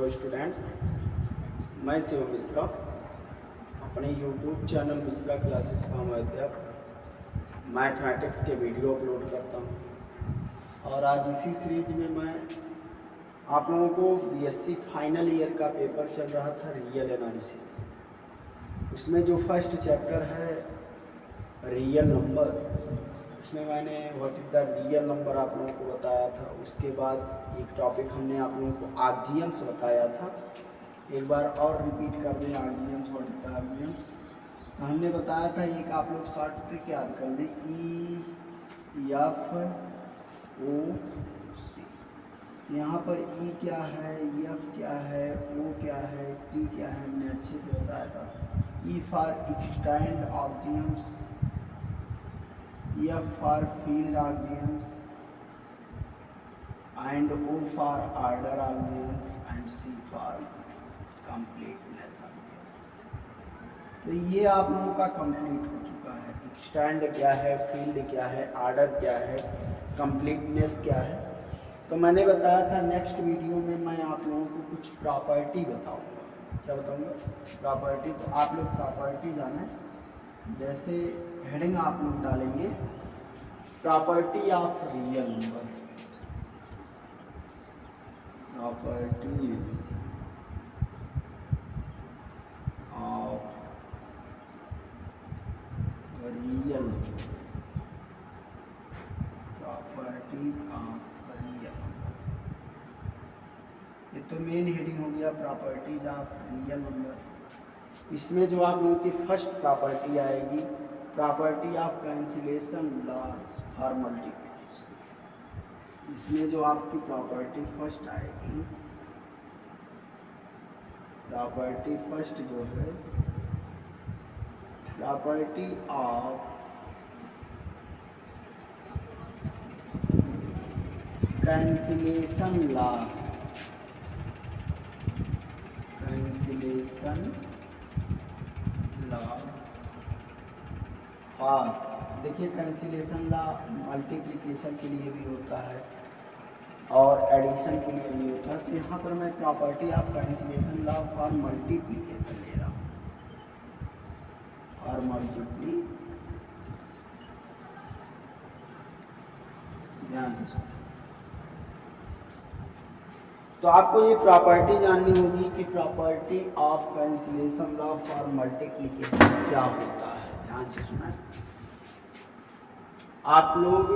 Hello student, मैं शिवम मिश्रा अपने YouTube channel Mishra classes का अध्यापक मैथमेटिक्स के वीडियो अपलोड करता हूं। और आज इसी सीरीज में मैं आप लोगों को बीएससी फाइनल ईयर का पेपर चल रहा था रियल एनालिसिस। उसमें जो फर्स्ट चैप्टर है रियल नंबर, उसमें मैंने what is the real number आप लोगों को बताया था। उसके बाद एक टॉपिक हमने आप लोगों को आर्जियम्स बताया था। एक बार और रिपीट कर दें आर्जियम्स, व्हाट इज द आर्जियम्स। तो हमने बताया था, एक आप लोग शॉर्ट ट्रिक याद कर लें, ई एफ ओ सी। यहाँ पर ई क्या है, एफ क्या है, ओ क्या है, सी क्या है, हमने अच्छे से बताया था। E for extend arguments, F for field arguments, and O for order arguments, and C for completeness arguments। तो ये आप लोगों का कंप्लीट हो चुका है। एक्सटेंड क्या है, फील्ड क्या है, ऑर्डर क्या है, कंप्लीटनेस क्या है। तो मैंने बताया था नेक्स्ट वीडियो में मैं आप लोगों को कुछ प्रॉपर्टी बताऊंगा। क्या बताऊंगा? प्रॉपर्टी। तो आप लोग प्रॉपर्टी जाने, जैसे हेडिंग आप लोग डालेंगे property of real number, property of real, property of real number. ये तो मेन हेडिंग हो गया प्रॉपर्टीज ऑफ रियल नंबर। इसमें जो आप लोगों की फर्स्ट प्रॉपर्टी आएगी, property of cancellation laws for multiplication. इसमें जो आपकी प्रॉपर्टी फर्स्ट आएगी, प्रॉपर्टी फर्स्ट जो है property of cancellation law, cancellation law for, देखिए कैंसिलेशन लॉ मल्टीप्लिकेशन के लिए भी होता है और एडिशन के लिए भी होता है। तो यहाँ पर मैं property of cancellation law for multiplication ले रहा हूँ, और मल्टीप्लिकेशन ध्यान से सुनो। तो आपको ये प्रॉपर्टी जाननी होगी कि property of cancellation law for multiplication क्या होता है। ध्यान से सुना। आप लोग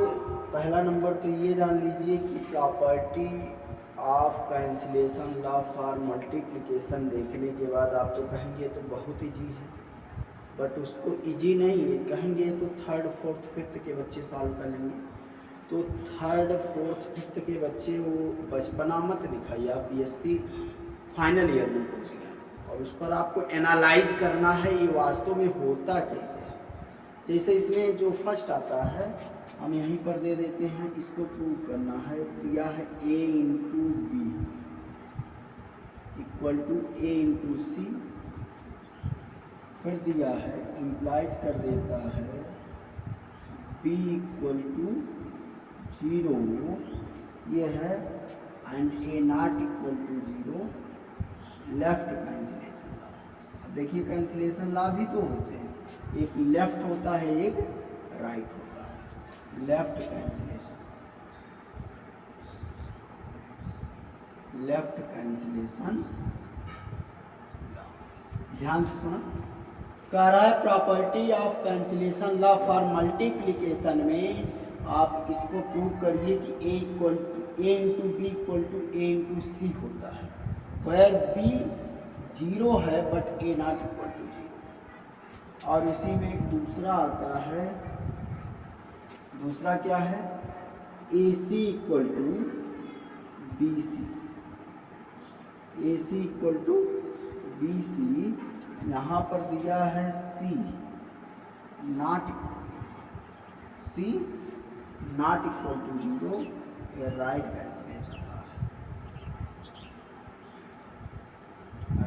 पहला नंबर तो ये जान लीजिए कि property of cancellation law for multiplication देखने के बाद आप तो कहेंगे तो बहुत ईजी है, बट उसको ईजी नहीं है कहेंगे तो थर्ड फोर्थ फिफ्थ के बच्चे सॉल्व कर लेंगे। तो थर्ड फोर्थ फिफ्थ के बच्चे वो बचपना मत दिखाइए, आप बीएससी फाइनल ईयर में पहुँच गए और उस पर आपको एनालाइज करना है ये वास्तव में होता कैसे है। जैसे इसमें जो फर्स्ट आता है हम यहीं पर दे देते हैं, इसको प्रूव करना है। दिया है a into B equal to a into C, फिर दिया है इम्प्लाइज कर देता है b इक्वल टू 0, ये है, and a not equal to 0, left cancellation law. अब देखिए कैंसिलेशन लॉ भी तो होते हैं, एक लेफ्ट होता है एक राइट होता है। लेफ्ट कैंसिलेशन, लेफ्ट कैंसिलेशन, ध्यान से सुना। कह रहा है property of cancellation law for multiplication में आप इसको प्रूव करिए कि a equal to a into B equal to a into C होता है, वेयर b 0 है but a not equal to 0। और इसी में एक दूसरा आता है, दूसरा क्या है, A C equal to B C, A C equal to B C. यहाँ पर दिया है सी नॉट इक्वल टू 0, ये राइट कैंसिलेशन लॉ है,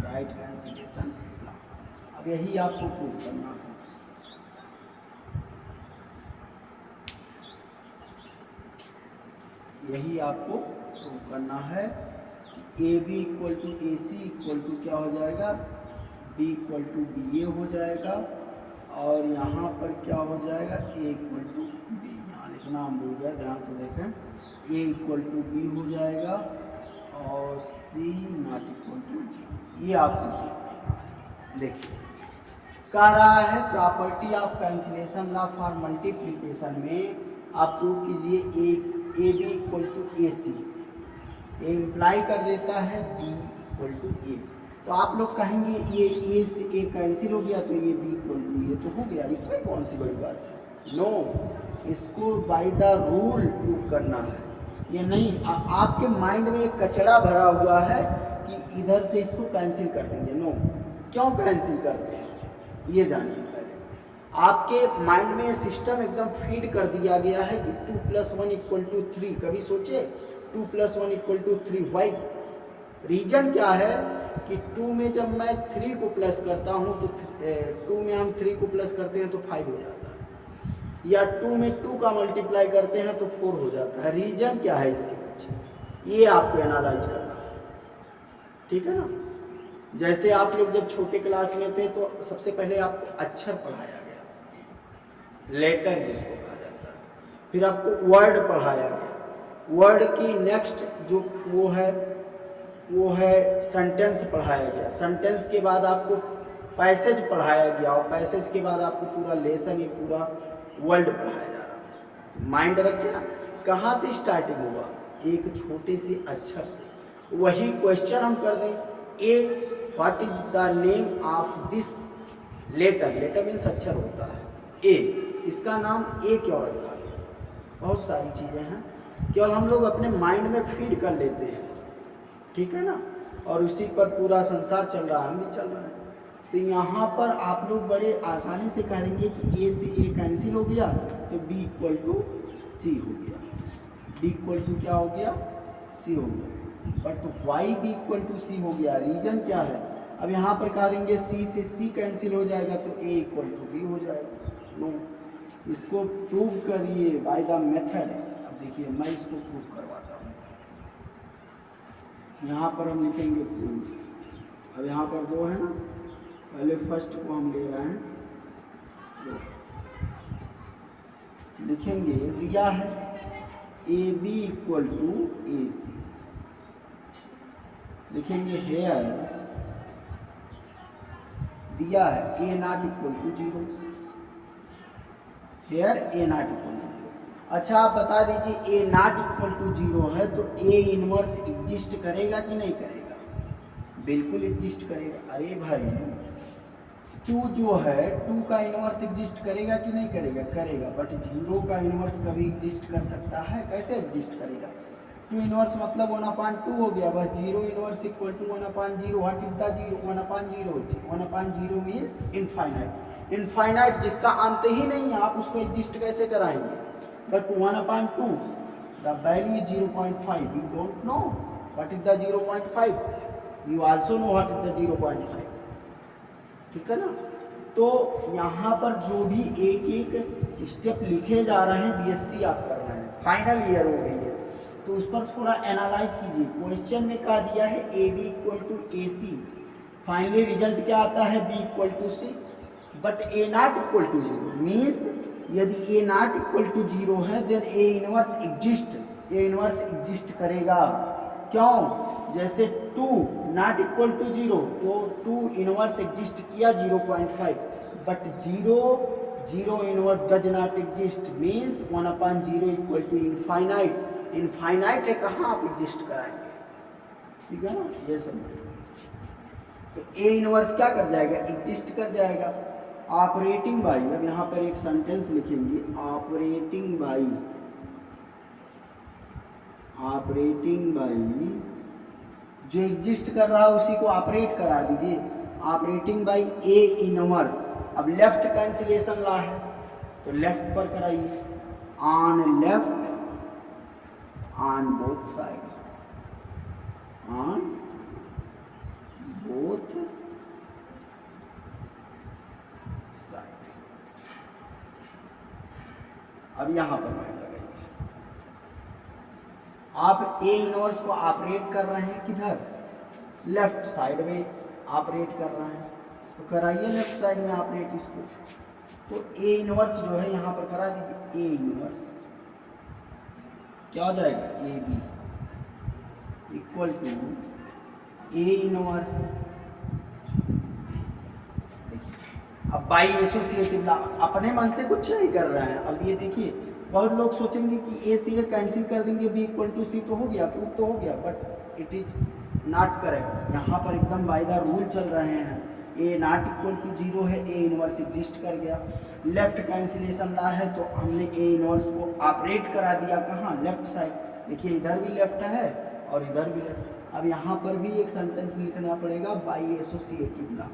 राइट कैंसिलेशन लॉ। अब यही आपको प्रूव करना है। यही आपको प्रूव करना है कि ए B equal to A C equal to क्या हो जाएगा, बी इक्वल टू बी ए हो जाएगा, और यहाँ पर क्या हो जाएगा, ए इक्वल टू बी, यहाँ लिखना हम भूल गया, ध्यान से देखें, ए इक्वल टू बी हो जाएगा और सी नॉट इक्वल टू जी। ये आपको देखिए कह रहा है property of cancellation law for multiplication में आप प्रूव कीजिए ए B equal to A C, A imply कर देता है बी इक्वल टू ए। तो आप लोग कहेंगे ये ए से ए कैंसिल हो गया तो ये बी इक्वल टू ए तो हो गया, इसमें कौन सी बड़ी बात है। नो, इसको बाय द रूल प्रूव करना है। ये नहीं आपके माइंड में एक कचरा भरा हुआ है कि इधर से इसको कैंसिल कर देंगे। नो, क्यों कैंसिल करते हैं ये जानिए पहले। आपके माइंड में सिस्टम एकदम फीड कर दिया गया है कि 2 + 1 = 3। कभी सोचे 2 + 1 = 3? वाई? रीजन क्या है कि 2 में जब मैं 3 को प्लस करता हूँ तो 2 में हम 3 को प्लस करते हैं तो 5 हो जाता है, या 2 में 2 का मल्टीप्लाई करते हैं तो 4 हो जाता है। रीजन क्या है इसके पीछे, ये आपको एनालाइज करना है, ठीक है ना। जैसे आप लोग जब छोटे क्लास में थे तो सबसे पहले आपको अक्षर पढ़ाया गया, लेटर जिसको कहा जाता है, फिर आपको वर्ड पढ़ाया गया, वर्ड की नेक्स्ट जो वो है सेंटेंस पढ़ाया गया, सेंटेंस के बाद आपको पैसेज पढ़ाया गया, और पैसेज के बाद आपको पूरा लेसन, ये पूरा वर्ल्ड पढ़ाया जा रहा। माइंड रखिए ना, कहाँ से स्टार्टिंग हुआ, एक छोटे से अक्षर से। वही क्वेश्चन हम कर दें, A what is the name of this letter, letter means अक्षर होता है, ए, इसका नाम ए क्यों रखा गया। बहुत सारी चीज़ें हैं, केवल हम लोग अपने माइंड में फीड कर लेते हैं, ठीक है ना, और उसी पर पूरा संसार चल रहा है, हम भी चल रहे हैं। तो यहाँ पर आप लोग बड़े आसानी से कहेंगे कि ए से ए कैंसिल हो गया तो बी इक्वल टू सी हो गया, बी इक्वल टू क्या हो गया, सी हो गया। But why B equal to C हो गया, रीजन क्या है। अब यहाँ पर कह देंगे सी से सी कैंसिल हो जाएगा तो ए इक्वल टू बी हो जाएगा। नो, इसको प्रूव करिए बाय द मेथड। अब देखिए मैं इसको प्रूव करवाता हूँ। यहाँ पर हम लिखेंगे प्रूफ। अब यहाँ पर 2 है ना, पहले फर्स्ट को हम ले रहे हैं, लिखेंगे दिया है A B equal to A C, लिखेंगे हेयर दिया है A not equal to 0, here A not equal to 0। अच्छा आप बता दीजिए ए नॉट इक्वल टू 0 है तो ए इनवर्स एग्जिस्ट करेगा कि नहीं करेगा, बिल्कुल एग्जिस्ट करेगा। अरे भाई 2 जो है 2 का इनवर्स एग्जिस्ट करेगा कि नहीं करेगा, करेगा। बट 0 का इनवर्स कभी एग्जिस्ट कर सकता है, कैसे एग्जिस्ट करेगा। 2 इनवर्स मतलब 1/2 हो गया, बस 0 inverse equal to 1/0। What is the 0, 1/0, 1/0 means infinite, infinite जिसका अंत ही नहीं है, आप उसको एग्जिस्ट कैसे कराएंगे। But 1/2 the value is 0.5, you don't know what is the 0.5, you also know what is the 0.5, ठीक है ना। तो यहाँ पर जो भी एक एक स्टेप लिखे जा रहे हैं, बीएससी आप कर रहे हैं, फाइनल ईयर हो गई है, तो उस पर थोड़ा एनालाइज कीजिए। क्वेश्चन में कहा दिया है A B equal to A C, finally result क्या आता है, B equal to C, but A not equal to 0 means यदि ए नॉट इक्वल टू 0 है देन ए इनवर्स एग्जिस्ट, ए इनवर्स एग्जिस्ट करेगा। क्यों, जैसे 2 नॉट इक्वल टू 0 तो 2 इनवर्स एग्जिस्ट किया 0.5, but 0 inverse does not exist means 1/0 equal to infinite, infinite है, कहाँ आप एग्जिस्ट कराएंगे, ठीक है ना, ये समझ। तो ए इनवर्स क्या कर जाएगा, एग्जिस्ट कर जाएगा। ऑपरेटिंग बाई, अब यहाँ पर एक सेंटेंस लिखेंगे, ऑपरेटिंग बाई, ऑपरेटिंग बाई जो एग्जिस्ट कर रहा है उसी को ऑपरेट करा दीजिए, ऑपरेटिंग बाई ए इनवर्स। अब लेफ्ट कैंसिलेशन ला है तो लेफ्ट पर कराइए, on left on both side, on both side. अब यहां पर मैं लगाइए आप ए इनवर्स को ऑपरेट कर रहे हैं किधर, लेफ्ट साइड में ऑपरेट कर रहे हैं, तो कराइए लेफ्ट साइड में ऑपरेट इसको। तो ए इनवर्स जो है यहाँ पर करा दीजिए, ए इनवर्स क्या हो जाएगा, A B equal to A inverse. देखिए अब बाई एसोसिएटिव ला अपने मन से कुछ नहीं कर रहे हैं। अब ये देखिए बहुत लोग सोचेंगे कि ए से ए कैंसिल कर देंगे, बी इक्वल टू सी तो हो गया, प्रूफ तो हो गया, but it is not correct. यहाँ पर एकदम बाय द रूल चल रहे हैं, ए नॉट इक्वल टू 0 है, ए इनवर्स एग्जिस्ट कर गया। लेफ्ट कैंसिलेशन ला है तो हमने ए इनवर्स को ऑपरेट करा दिया कहाँ, लेफ्ट साइड। देखिए इधर भी लेफ्ट है और इधर भी लेफ्ट। अब यहाँ पर भी एक सेंटेंस लिखना पड़ेगा, by associative law,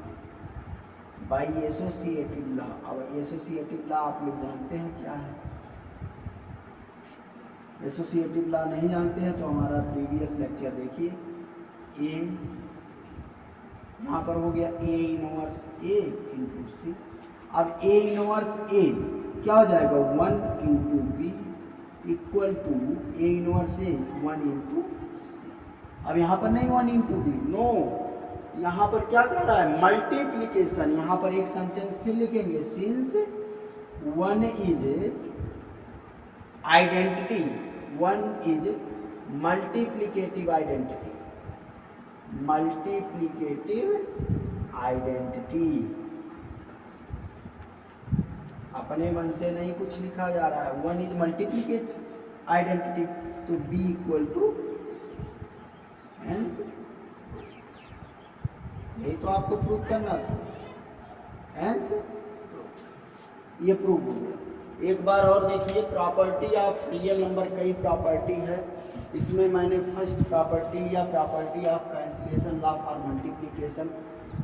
by associative law. अब एसोसिएटिव ला आप लोग जानते हैं क्या है, एसोसिएटिव ला नहीं जानते हैं तो हमारा प्रीवियस लेक्चर देखिए। ए यहाँ पर हो गया A inverse A into C. अब ए इनवर्स ए क्या हो जाएगा, 1 into B equal to A inverse A 1 into C. अब यहाँ पर नहीं 1 इंटू बी, नो, यहाँ पर क्या कर रहा है, मल्टीप्लीकेशन। यहाँ पर एक सेंटेंस फिर लिखेंगे, since 1 is identity, 1 is multiplicative identity, multiplicative identity. अपने मन से नहीं कुछ लिखा जा रहा है, 1 इज मल्टीप्लीकेटिव आइडेंटिटी, तो b इक्वल टू हेंस यही तो आपको प्रूव करना था, हेंस ये प्रूव हो गया। एक बार और देखिए, प्रॉपर्टी ऑफ रियल नंबर, कई प्रॉपर्टी है, इसमें मैंने फर्स्ट प्रॉपर्टी लिया, property of cancellation law for multiplication.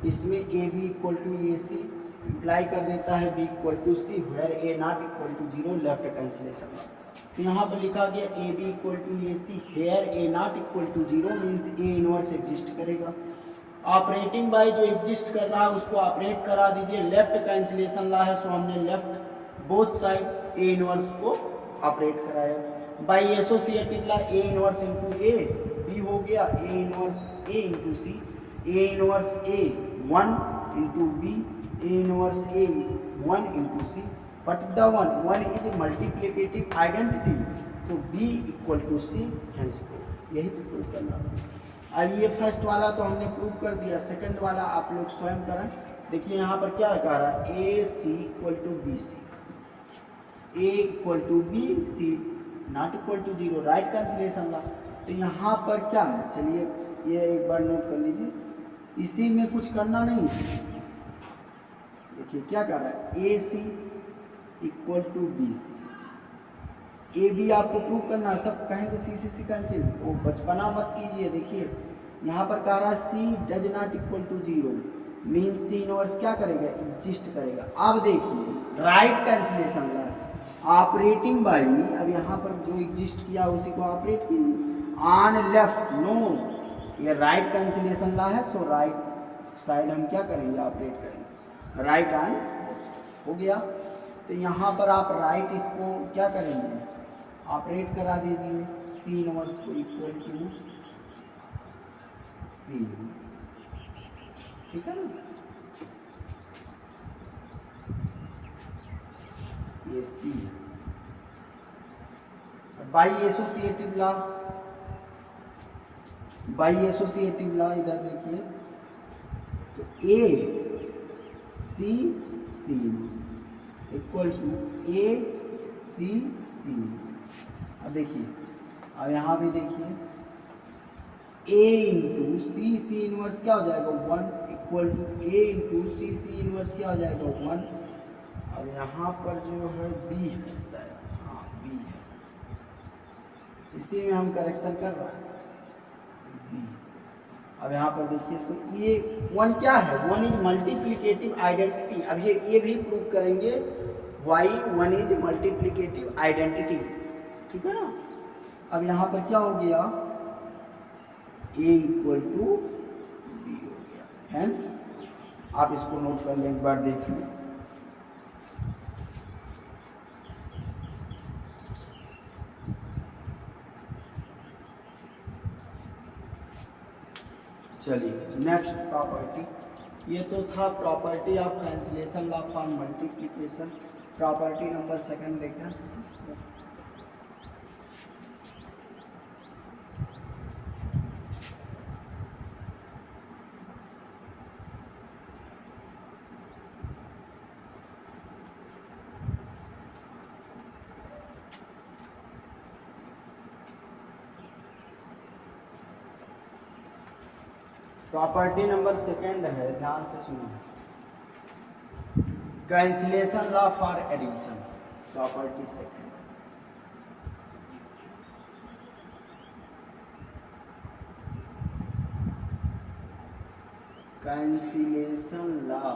इसमें A B equal to A C imply कर देता है B equal to C, where A not equal to 0 left cancellation law. तो यहाँ पर लिखा गया A B equal to A C, here A not equal to 0 means A inverse exist करेगा। Operating bye जो एग्जिस्ट कर रहा है उसको ऑपरेट करा दीजिए, लेफ्ट कैंसिलेशन लॉ है, सो हमने left both side A inverse को ऑपरेट कराया। By associative law A inverse into A B हो गया, A inverse A into C, A inverse A 1 into B, A inverse A 1 into C, but the 1 is multiplicative identity, तो B equal to C, hence prove. यही तो prove करना। अब ये first वाला तो हमने प्रूव कर दिया, सेकंड वाला आप लोग स्वयं करें। देखिए यहाँ पर क्या कह रहा है, A C equal to B C, A equal to B C not equal to 0, right cancellation law. तो यहाँ पर क्या है, चलिए ये एक बार नोट कर लीजिए, इसी में कुछ करना नहीं है। देखिए क्या कर रहा है, A C equal to B C, A B आपको प्रूव करना है, सब कहेंगे सी कैंसिल, तो बचपना मत कीजिए। देखिए यहाँ पर कह रहा है C does not equal to 0 mean C inverse क्या करेगा, एग्जिस्ट करेगा। अब देखिए right cancellation law, operating by, अब यहाँ पर जो एग्जिस्ट किया उसी को ऑपरेट कीजिए ऑन लेफ्ट, नो ये राइट कैंसिलेशन ला है, सो राइट साइड हम क्या करेंगे, ऑपरेट करेंगे, राइट ऑन हो गया। तो यहाँ पर आप राइट इसको क्या करेंगे, ऑपरेट करा दीजिए, सी इनवर्स को इक्वल टू सी इनवर्स, ठीक है ना, ये C. By associative law, by associative law इधर देखिए, तो ए सी सी इक्वल टू ए सी सी। अब देखिए, अब यहाँ भी देखिए, a into C C inverse क्या हो जाएगा 1 equal to A into C C inverse क्या हो जाएगा 1। अब यहाँ पर जो है बी है शायद, हाँ बी है, इसी में हम करेक्शन कर रहे हैं बी। अब यहाँ पर देखिए, तो ये 1 क्या है, 1 इज मल्टीप्लिकेटिव आइडेंटिटी। अब ये भी प्रूव करेंगे, वाई 1 इज मल्टीप्लिकेटिव आइडेंटिटी, ठीक है ना। अब यहाँ पर क्या हो गया, ए इक्वल टू बी हो गया, हेंस आप इसको नोट कर लें, एक बार देख लें। चलिए नेक्स्ट प्रॉपर्टी, ये तो था property of cancellation law for multiplication. Property number second देखें इसको। प्रॉपर्टी नंबर सेकंड है, ध्यान से सुनो, cancellation law for addition. Property second, cancellation law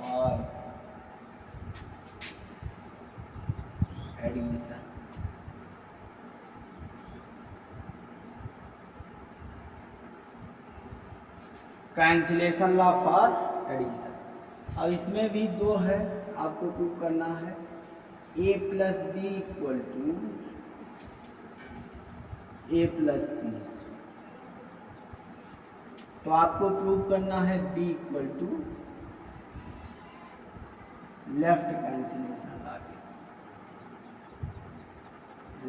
और addition. Cancellation law for addition. अब इसमें भी दो है, आपको प्रूव करना है। a plus B equal to A plus C, तो आपको प्रूव करना है b equal to left cancellation law के,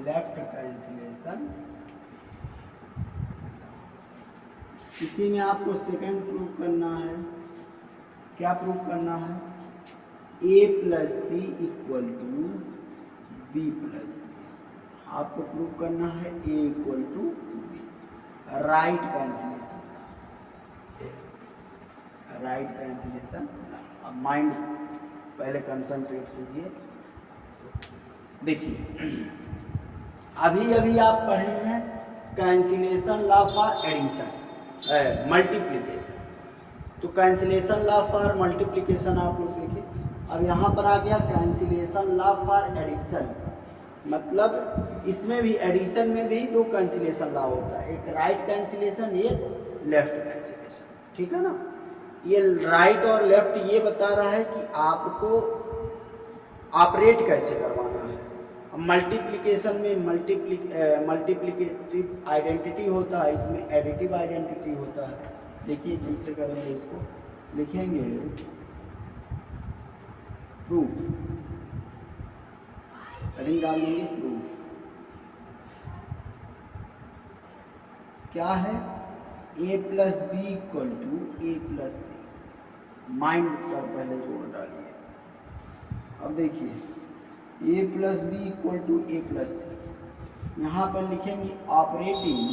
लेफ्ट कैंसिलेशन। इसी में आपको सेकंड प्रूव करना है। क्या प्रूव करना है? a plus C equal to B plus C. आपको प्रूव करना है a equal to B, right cancellation, right cancellation. अब माइंड पहले कंसंट्रेट कीजिए। देखिए अभी अभी आप पढ़े हैं cancellation law for addition, multiplication. तो कैंसिलेशन लॉ फॉर मल्टीप्लिकेशन आप लोग देखिए। अब यहाँ पर आ गया कैंसिलेशन लॉ फॉर एडिशन, मतलब इसमें भी एडिशन में भी दो कैंसिलेशन लॉ होता है, एक राइट कैंसिलेशन, एक लेफ्ट कैंसिलेशन। ठीक है ना? ये राइट और लेफ्ट ये बता रहा है कि आपको ऑपरेट कैसे करवाना है। मल्टीप्लिकेशन में मल्टीप्लिकेटिव आइडेंटिटी होता है, इसमें एडिटिव आइडेंटिटी होता है। देखिए कैसे करेंगे इसको, लिखेंगे प्रूफ, हेडिंग डाल देंगे प्रूफ। क्या है? a plus B equal to A plus C. Mind पर पहले जोड़ डालिए। अब देखिए a plus B equal to A plus C, यहाँ पर लिखेंगे ऑपरेटिंग।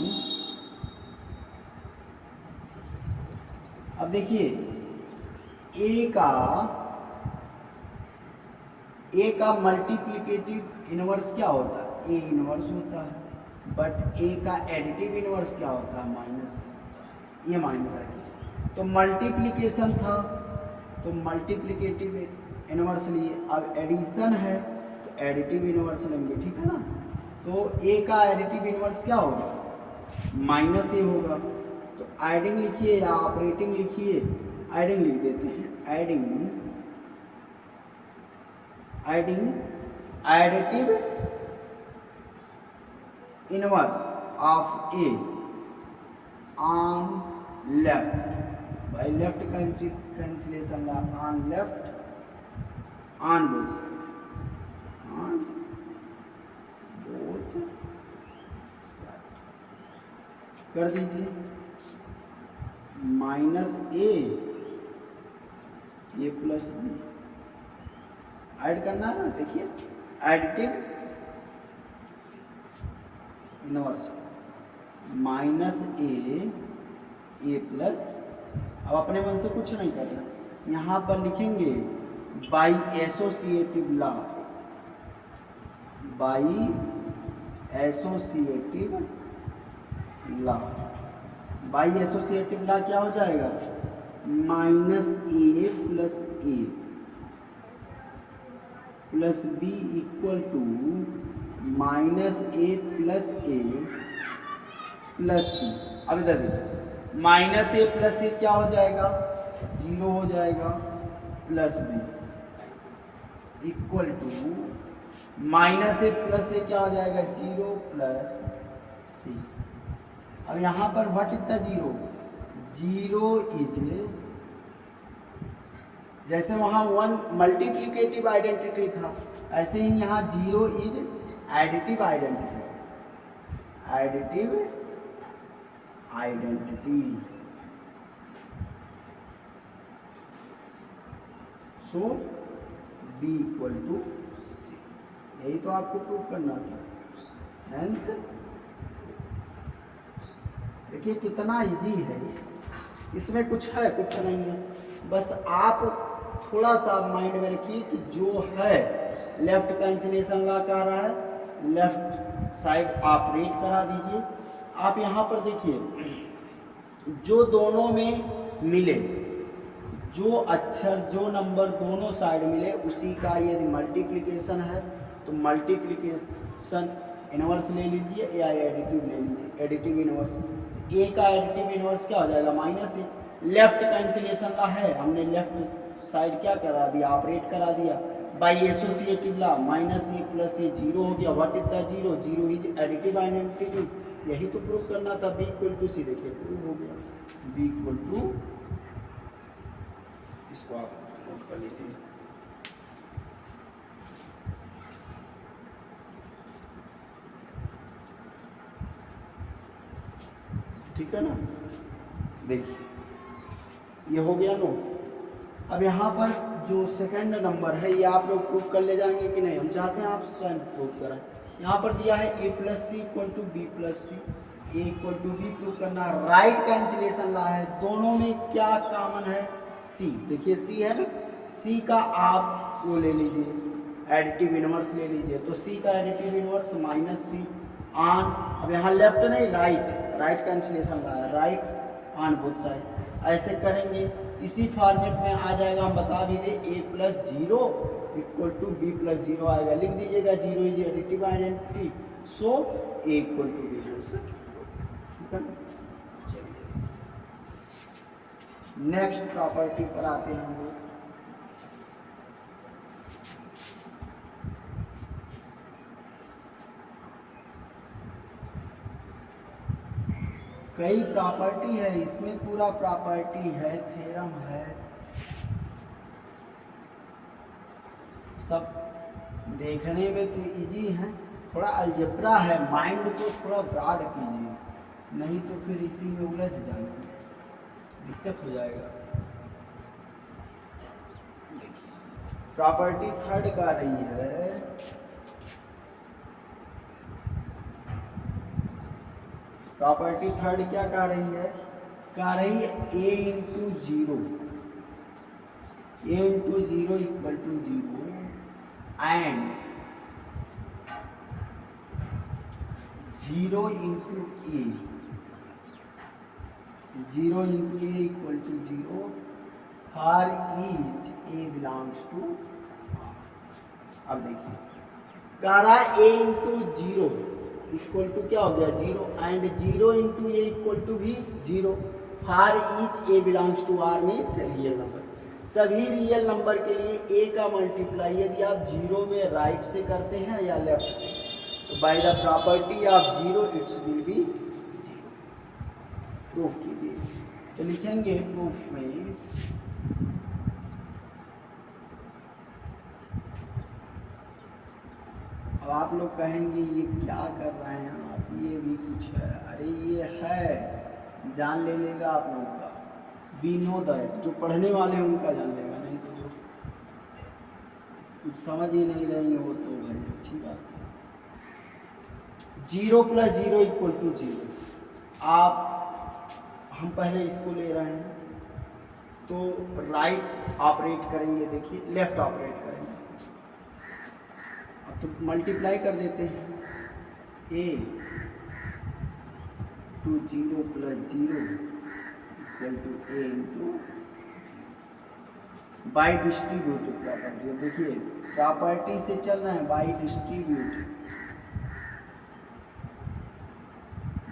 अब देखिए a का मल्टीप्लिकेटिव इनवर्स क्या होता है? a इनवर्स होता है, बट a का एडिटिव इनवर्स क्या होता है? माइनस होता है। ये माइंड रखिए। तो मल्टीप्लिकेशन था तो मल्टीप्लिकेटिव इनवर्स लिए, अब एडिशन है तो एडिटिव इनवर्स लेंगे। ठीक है ना? तो a का एडिटिव इनवर्स क्या होगा? माइनस ए होगा। तो एडिंग लिखिए या ऑपरेटिंग लिखिए, एडिंग लिख देते हैं। Adding additive inverse of A on left, by left cancellation on left, on both side कर दीजिए। Minus A plus B Ed करना है ना। देखिए additive inverse minus A plus, अब अपने मन से कुछ नहीं करना, यहाँ पर लिखेंगे by associative law, by associative law. By associative law क्या हो जाएगा? Minus A plus B equal to minus A plus C. अब इधर देखिए माइनस ए प्लस सी क्या हो जाएगा? 0 हो जाएगा, plus B equal to minus A plus A क्या हो जाएगा? 0 प्लस सी। अब यहाँ पर what is the zero, zero is, जैसे वहाँ वन मल्टीप्लिकेटिव आइडेंटिटी था, ऐसे ही यहाँ zero is additive identity, additive identity. So B equal to C, यही तो आपको प्रूव करना था। हेंस देखिए कितना इजी है ये, इसमें कुछ है कुछ नहीं है, बस आप थोड़ा सा माइंड में रखिए कि जो है लेफ्ट कैंसिलेशन लॉ कह रहा है, लेफ्ट साइड ऑपरेट करा दीजिए। आप यहाँ पर देखिए जो दोनों में मिले, जो अक्षर जो नंबर दोनों साइड मिले उसी का यदि मल्टीप्लिकेशन है तो मल्टीप्लिकेशन इनवर्स ले लीजिए या एडिटिव ले लीजिए, एडिटिव इनवर्स। ए का एडिटिव इनवर्स क्या हो जाएगा, माइनस ए। लेफ्ट कैंसिलेशन लॉ है, हमने लेफ्ट साइड क्या करा दिया, ऑपरेट करा दिया bye associative law, minus A plus A zero हो गया। What is the zero, zero is additive identity, यही तो प्रूव करना था। बी इक्वल टू सी, देखिए प्रूव हो गया, बी इक्वल टू, इसको आप नोट कर लीजिए। ठीक है ना, देखिए ये हो गया नो। अब यहाँ पर जो सेकंड नंबर है ये आप लोग प्रूव कर ले जाएंगे कि नहीं, हम चाहते हैं आप स्वयं प्रूव करें। यहाँ पर दिया है A plus C equal to B plus C, A equal to B prove करना। राइट कैंसिलेशन ला है, दोनों में क्या कॉमन है, सी। देखिए सी है ना, सी का आप वो ले लीजिए एडिटिव इनवर्स ले लीजिए, तो सी का additive inverse minus C on, अब यहाँ लेफ्ट नहीं राइट, राइट कैंसिलेशन ला है, राइट ऑन बोथ साइड। ऐसे करेंगे इसी फॉर्मेट में आ जाएगा, हम बता भी दे A plus zero equal to B plus zero आएगा, लिख दीजिएगा zero is additive identity, so A equal to B answer. ठीक है, चलिए नेक्स्ट प्रॉपर्टी पर आते हैं हम लोग। कई प्रॉपर्टी है इसमें, पूरा प्रॉपर्टी है, थ्योरम है, सब देखने में तो इजी है, थोड़ा अलजेब्रा है, माइंड को थोड़ा ब्रॉड कीजिए, नहीं तो फिर इसी में उलझ जाएगा, दिक्कत हो जाएगा। प्रॉपर्टी थर्ड का रही है, प्रॉपर्टी थर्ड क्या कह रही है, कह रही है a into zero, a into zero equal to zero and zero into a, zero into A equal to zero for each A belongs to. अब देखिए कह रहा है a into zero equal to क्या हो गया, zero, and zero into A equal to भी zero for each A belongs to R means real number. सभी रियल नंबर के लिए ए का मल्टीप्लाई यदि आप जीरो में राइट से करते हैं या लेफ्ट से, तो by the property of zero it's will be zero. Proof कीजिए, तो लिखेंगे प्रूफ में अब आप लोग कहेंगे ये क्या कर रहे हैं आप, ये भी कुछ है, अरे ये है, जान ले लेगा आप लोगों का, वी नो दैट, जो पढ़ने वाले हैं उनका जान लेगा, नहीं तो जो कुछ समझ ही नहीं रही हो तो भाई अच्छी बात है। Zero plus zero equal to zero, आप हम पहले इसको ले रहे हैं तो राइट ऑपरेट करेंगे, देखिए लेफ्ट ऑपरेट करेंगे, तो मल्टीप्लाई कर देते हैं, a to zero plus zero equal to A into by distributive property. अब देखिए प्रॉपर्टी से चल रहे हैं, by distributive,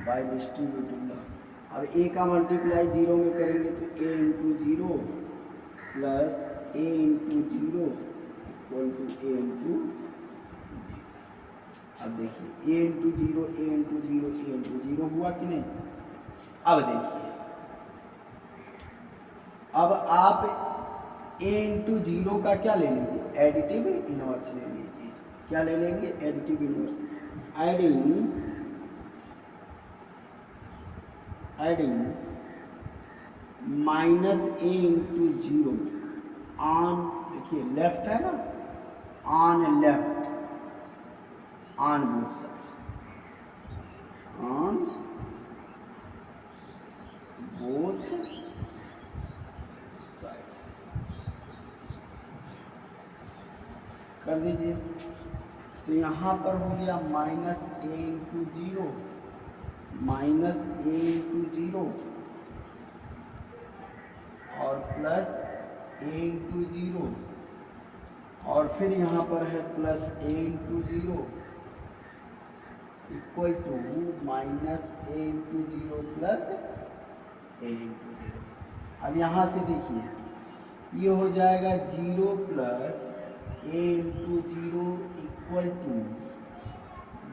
by distributive law. अब ए का मल्टीप्लाई जीरो में करेंगे तो a into zero plus A into zero equal to A into. अब देखिए a into zero, a into zero, a into zero हुआ कि नहीं, अब देखिए, अब आप a इंटू जीरो का क्या ले लेंगे, एडिटिव इनवर्स ले लीजिए। क्या ले लेंगे, additive inverse. Adding minus A into zero on, देखिए लेफ्ट है ना, on left, on both side, on both side कर दीजिए। तो यहाँ पर हो गया माइनस ए इंटू जीरो, माइनस ए इंटू जीरो और प्लस ए इंटू जीरो, और फिर यहाँ पर है plus A into zero equal to minus A into zero plus A into zero. अब यहाँ से देखिए, ये हो जाएगा zero plus A into zero equal to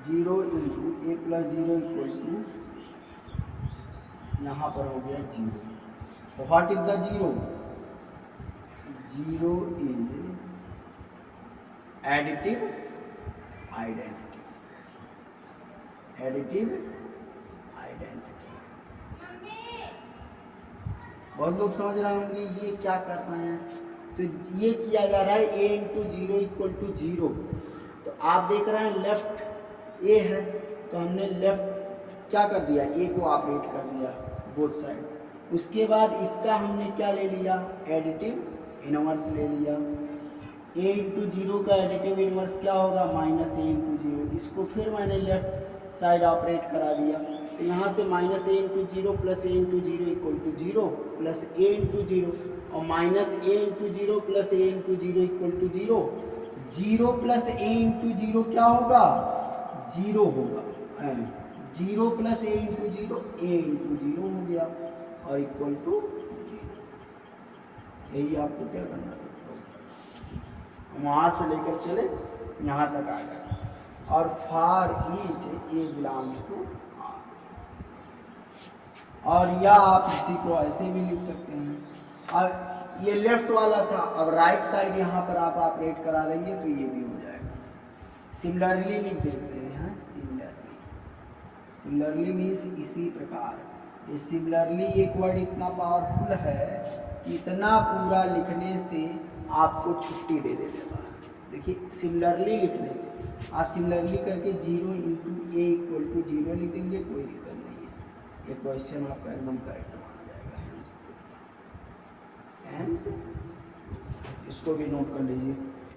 zero into A plus zero equal to, यहाँ पर हो गया जीरो। तो what is the zero, zero is additive identity, additive identity. बहुत लोग समझ रहे होंगे ये क्या कर रहे हैं। तो ये किया जा रहा है a into zero equal to zero. तो आप देख रहे हैं लेफ्ट a है, तो हमने लेफ्ट क्या कर दिया, a को ऑपरेट कर दिया बोथ साइड। उसके बाद इसका हमने क्या ले लिया, एडिटिव इनवर्स ले लिया। a इंटू जीरो का एडिटिव इनवर्स क्या होगा, माइनस ए इंटू जीरो। इसको फिर मैंने लेफ्ट साइड ऑपरेट करा दिया। तो यहाँ से minus A into zero plus A into zero equal to zero, plus A into zero और minus A into zero plus A into zero equal to zero. Zero plus A into zero क्या होगा, zero होगा। Zero plus A into zero a into zero हो गया और equal to zero. यही आपको क्या करना है, वहाँ से लेकर चले यहाँ तक आ गए। और for each A belongs to R, और या आप इसी को ऐसे भी लिख सकते हैं। अब ये लेफ्ट वाला था, अब राइट साइड यहाँ पर आप ऑपरेट करा देंगे तो ये भी हो जाएगा। सिमिलरली लिख देते हैं, सिमिलरली, सिमिलरली मीन्स इसी प्रकार। ये सिमिलरली एक वर्ड इतना पावरफुल है कि इतना पूरा लिखने से आपको छुट्टी दे देगा। देखिए सिमिलरली लिखने से आप सिमिलरली करके zero into A equal to zero लिख देंगे, कोई दिक्कत नहीं है। ये क्वेश्चन आपका एकदम करेक्ट माना जाएगा। हैंस इसको भी नोट कर लीजिए।